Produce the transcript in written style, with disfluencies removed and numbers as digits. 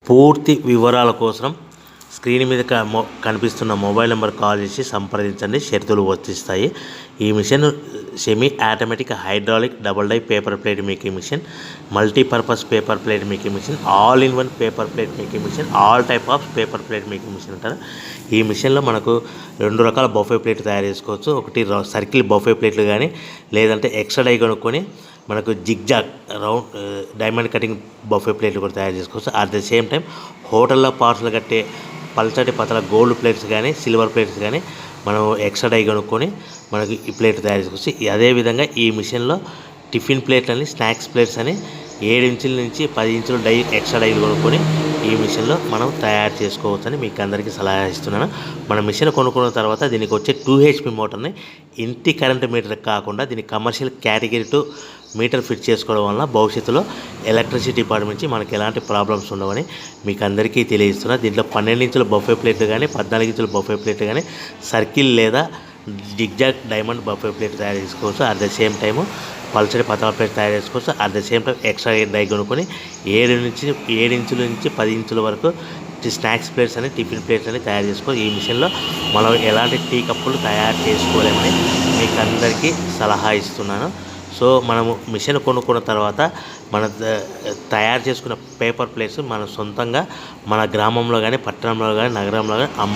పూర్తి వివరాల కోసం స్క్రీన్ మీద కనిపిస్తున్న మొబైల్ నెంబర్ కాల్ చేసి సంప్రదించండి. షరతులు వర్తిస్తాయి. ఈ machine semi automatic hydraulic double die paper plate making machine, multipurpose paper plate making machine, all in one paper plate making machine, all type of paper plate making machine అంటారు. ఈ మిషన్లో మనకు 2 రకాల బఫే ప్లేట్ తయారు చేసుకోవచ్చు. ఒకటి circle buffet ప్లేట్లు కానీ, లేదంటే ఎక్స్ట్రా డై కొనుక్కొని మనకు zigzag round diamond cutting buffet ప్లేట్లు కూడా తయారు చేసుకోవచ్చు. అట్ ద సేమ్ టైం హోటల్లో పార్సల్ కట్టే పల్చటి పతల గోల్డ్ ప్లేట్స్ కానీ, సిల్వర్ ప్లేట్స్ కానీ మనం ఎక్స్ట్రా డై కొనుక్కొని మనకి ఈ ప్లేట్ తయారు చేసుకోవచ్చు. అదేవిధంగా ఈ మిషన్లో టిఫిన్ ప్లేట్లు అని, స్నాక్స్ ప్లేట్స్ అని 7 ఇంచుల నుంచి 10 ఇంచుల డై ఎక్స్ట్రా డైలు కొనుక్కొని ఈ మిషన్లో మనం తయారు చేసుకోవచ్చని మీకు అందరికీ సలహా ఇస్తున్నాను. మన మిషన్ కొనుక్కున్న తర్వాత దీనికి వచ్చే 2 HP మోటార్ని ఇంటి కరెంట్ మీటర్ కాకుండా దీనికి కమర్షియల్ కేటగిరీ 2 మీటర్ ఫిట్ చేసుకోవడం వల్ల భవిష్యత్తులో ఎలక్ట్రిసిటీ డిపార్ట్మెంట్ నుంచి మనకి ఎలాంటి ప్రాబ్లమ్స్ ఉండవని మీకు అందరికీ తెలియజేస్తున్నా. దీంట్లో 12 ఇంచుల బఫే ప్లేట్లు కానీ, 14 ఇంచుల బఫే ప్లేట్లు కానీ, సర్కిల్ లేదా జిగ్జాగ్ డైమండ్ బఫే ప్లేట్ తయారు చేసుకోవచ్చు. అట్ ద సేమ్ టైము పల్చడి పతల ప్లేట్ తయారు చేసుకోవచ్చు. At the same time extra die కొనుక్కొని 7 ఇంచుల నుంచి 10 ఇంచుల వరకు స్నాక్స్ ప్లేట్స్ అని, టిఫిన్ ప్లేట్స్ అని తయారు చేసుకోవచ్చు. ఈ మిషన్లో మనం ఎలాంటి టీ కప్పులు తయారు చేసుకోలేమని మీకు అందరికీ సలహా ఇస్తున్నాను. సో మనము మిషన్ కొనుక్కున్న తర్వాత మన తయారు చేసుకున్న పేపర్ ప్లేట్స్ మన సొంతంగా మన గ్రామంలో కానీ, పట్టణంలో కానీ, నగరంలో కానీ